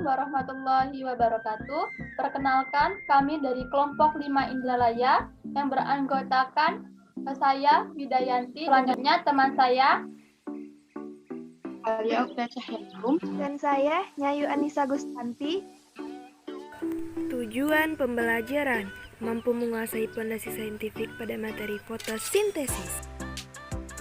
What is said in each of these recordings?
Assalamualaikum warahmatullahi wabarakatuh. Perkenalkan, kami dari kelompok 5 Indralaya yang beranggotakan saya Widayanti, selanjutnya teman saya Alia Okta Cahyarum, dan saya Nyayu Anissa Gustanti. Tujuan pembelajaran mampu menguasai fondasi saintifik pada materi fotosintesis.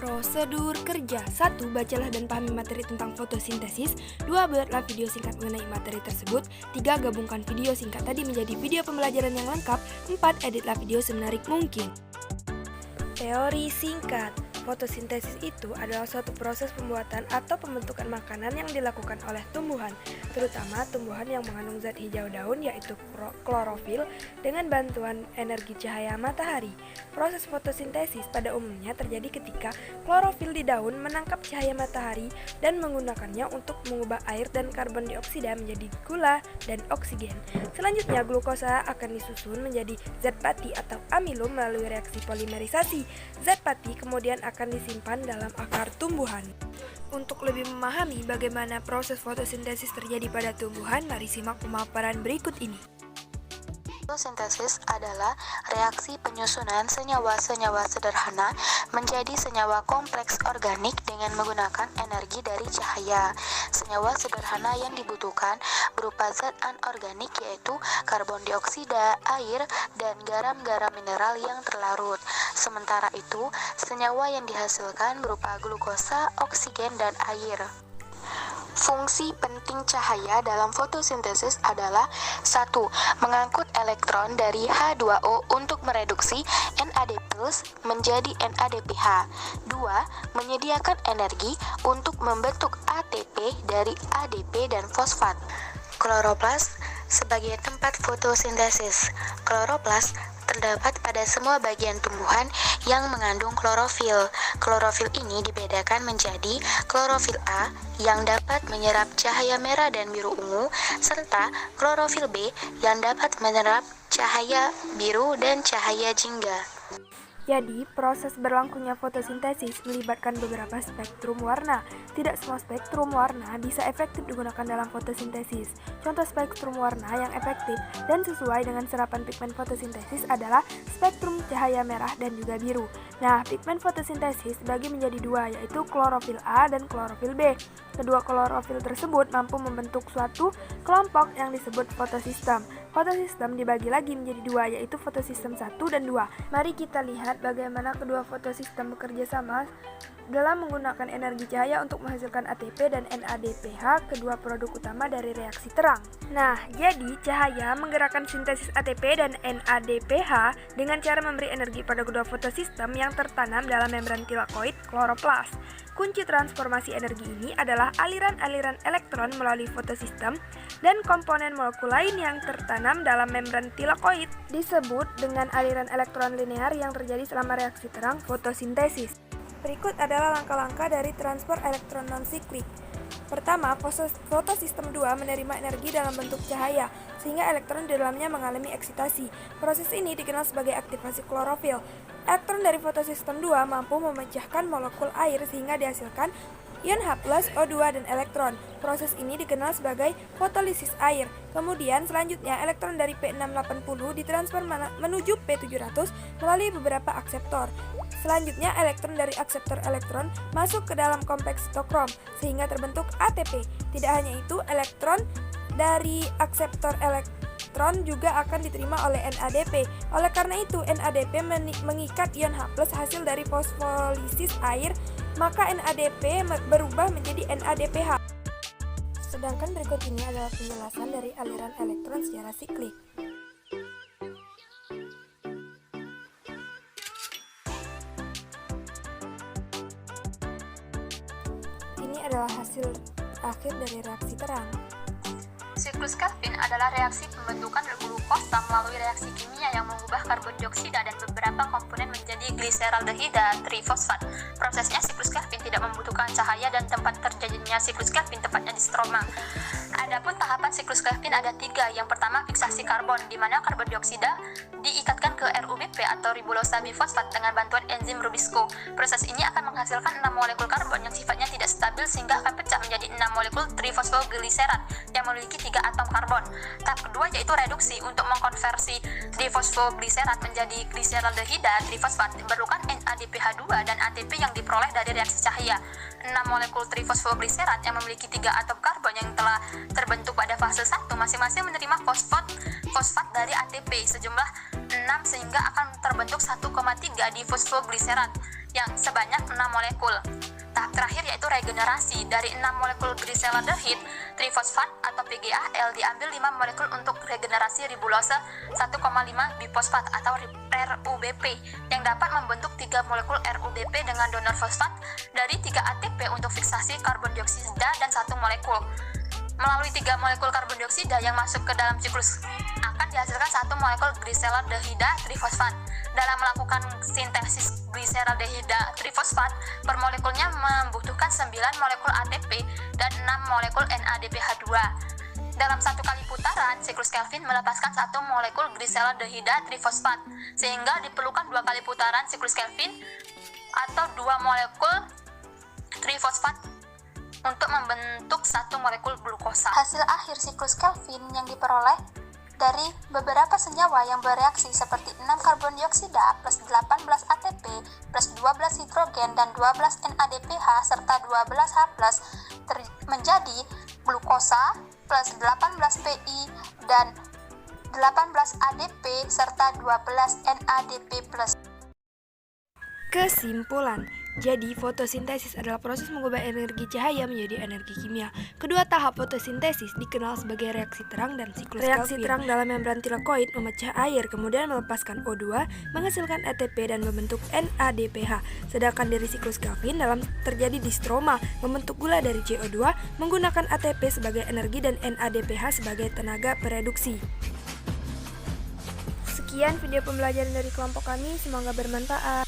Prosedur kerja: 1. Bacalah dan pahami materi tentang fotosintesis. 2. Buatlah video singkat mengenai materi tersebut. 3. Gabungkan video singkat tadi menjadi video pembelajaran yang lengkap. 4. Editlah video semenarik mungkin. Teori singkat. Fotosintesis itu adalah suatu proses pembuatan atau pembentukan makanan yang dilakukan oleh tumbuhan, terutama tumbuhan yang mengandung zat hijau daun yaitu klorofil dengan bantuan energi cahaya matahari. Proses fotosintesis pada umumnya terjadi ketika klorofil di daun menangkap cahaya matahari dan menggunakannya untuk mengubah air dan karbon dioksida menjadi gula dan oksigen. Selanjutnya glukosa akan disusun menjadi zat pati atau amilum melalui reaksi polimerisasi. Zat pati kemudian akan disimpan dalam akar tumbuhan. Untuk lebih memahami bagaimana proses fotosintesis terjadi pada tumbuhan, mari simak pemaparan berikut ini. Fotosintesis adalah reaksi penyusunan senyawa-senyawa sederhana menjadi senyawa kompleks organik dengan menggunakan energi dari cahaya. Senyawa sederhana yang dibutuhkan berupa zat anorganik yaitu karbon dioksida, air, dan garam-garam mineral yang terlarut. Sementara itu, senyawa yang dihasilkan berupa glukosa, oksigen, dan air. Fungsi penting cahaya dalam fotosintesis adalah 1. Mengangkut elektron dari H2O untuk mereduksi NAD+ menjadi NADPH. 2. Menyediakan energi untuk membentuk ATP dari ADP dan fosfat. Kloroplas sebagai tempat fotosintesis. Kloroplas terdapat pada semua bagian tumbuhan yang mengandung klorofil. Klorofil ini dibedakan menjadi klorofil A yang dapat menyerap cahaya merah dan biru ungu, serta klorofil B yang dapat menyerap cahaya biru dan cahaya jingga. Jadi, proses berlangsungnya fotosintesis melibatkan beberapa spektrum warna. Tidak semua spektrum warna bisa efektif digunakan dalam fotosintesis. Contoh spektrum warna yang efektif dan sesuai dengan serapan pigmen fotosintesis adalah spektrum cahaya merah dan juga biru. Nah, pigmen fotosintesis dibagi menjadi dua, yaitu klorofil A dan klorofil B. Kedua klorofil tersebut mampu membentuk suatu kelompok yang disebut fotosistem. Fotosistem dibagi lagi menjadi dua, yaitu fotosistem 1 dan 2. Mari kita lihat bagaimana kedua fotosistem bekerja sama dalam menggunakan energi cahaya untuk menghasilkan ATP dan NADPH, kedua produk utama dari reaksi terang. Nah, jadi cahaya menggerakkan sintesis ATP dan NADPH dengan cara memberi energi pada kedua fotosistem yang tertanam dalam membran tilakoid kloroplas. Kunci transformasi energi ini adalah aliran-aliran elektron melalui fotosistem dan komponen molekul lain yang tertanam dalam membran tilakoid disebut dengan aliran elektron linear yang terjadi selama reaksi terang fotosintesis. Berikut adalah langkah-langkah dari transfer elektron non-siklik. Pertama, fotosistem 2 menerima energi dalam bentuk cahaya, sehingga elektron di dalamnya mengalami eksitasi. Proses ini dikenal sebagai aktivasi klorofil. Elektron dari fotosistem 2 mampu memecahkan molekul air sehingga dihasilkan ion H+, O2, dan elektron. Proses ini dikenal sebagai fotolisis air. Kemudian selanjutnya elektron dari P680 ditransfer menuju P700 melalui beberapa akseptor. Selanjutnya elektron dari akseptor elektron masuk ke dalam kompleks sitokrom sehingga terbentuk ATP. Tidak hanya itu, elektron dari akseptor elektron juga akan diterima oleh NADP. Oleh karena itu, NADP mengikat ion H+ hasil dari fosfolisis air, maka NADP berubah menjadi NADPH. Sedangkan berikut ini adalah penjelasan dari aliran elektron secara siklik. Ini adalah hasil akhir dari reaksi terang. Siklus Calvin adalah reaksi pembentukan glukosa melalui reaksi kimia yang mengubah karbon dioksida dan beberapa komponen menjadi gliseraldehida trifosfat. Prosesnya siklus Calvin tidak membutuhkan cahaya dan tempat terjadinya siklus Calvin tepatnya di stroma. Adapun tahapan siklus Calvin ada 3. Yang pertama, fiksasi karbon, di mana karbon dioksida diikatkan ke RUBP atau ribulosa bifosfat dengan bantuan enzim Rubisco. Proses ini akan menghasilkan 6 molekul karbon yang sifatnya tidak stabil sehingga akan pecah menjadi 6 molekul trifosfogliserat yang memiliki 3 atom karbon. Tahap kedua yaitu reduksi. Untuk mengkonversi trifosfogliserat menjadi gliseraldehida trifosfat diperlukan NADPH2 dan ATP yang diperoleh dari reaksi cahaya. 6 molekul trifosfogliserat yang memiliki 3 atom karbon yang telah terbentuk pada fase 1 masing-masing menerima fosfat dari ATP sejumlah 6 sehingga akan terbentuk 1,3 difosfogliserat yang sebanyak 6 molekul. Tahap terakhir yaitu regenerasi. Dari 6 molekul gliseraldehid trifosfat atau PGAL diambil 5 molekul untuk regenerasi ribulosa 1,5 bifosfat atau RUBP yang dapat membentuk 3 molekul RUBP dengan donor fosfat dari 3 ATP untuk fiksasi karbon dioksida dan 1 molekul. Melalui 3 molekul karbon dioksida yang masuk ke dalam siklus akan dihasilkan 1 molekul gliseraldehida trifosfat. Dalam melakukan sintesis gliseraldehida trifosfat, per molekulnya membutuhkan 9 molekul ATP dan 6 molekul NADPH2. Dalam satu kali putaran, siklus Kelvin melepaskan 1 molekul gliseraldehida trifosfat, sehingga diperlukan 2 kali putaran siklus Kelvin atau 2 molekul trifosfat untuk membentuk 1 molekul glukosa. Hasil akhir siklus Kelvin yang diperoleh dari beberapa senyawa yang bereaksi seperti 6 karbon dioksida plus 18 ATP plus 12 hidrogen dan 12 NADPH serta 12 H menjadi glukosa plus 18 PI dan 18 ADP serta 12 NADP plus. Kesimpulan, jadi fotosintesis adalah proses mengubah energi cahaya menjadi energi kimia. Kedua tahap fotosintesis dikenal sebagai reaksi terang dan siklus Kelvin. Reaksi terang dalam membran tilakoid memecah air, kemudian melepaskan O2, menghasilkan ATP dan membentuk NADPH. Sedangkan dari siklus Kelvin dalam terjadi distroma, membentuk gula dari CO2 menggunakan ATP sebagai energi dan NADPH sebagai tenaga pereduksi. Sekian video pembelajaran dari kelompok kami, semoga bermanfaat.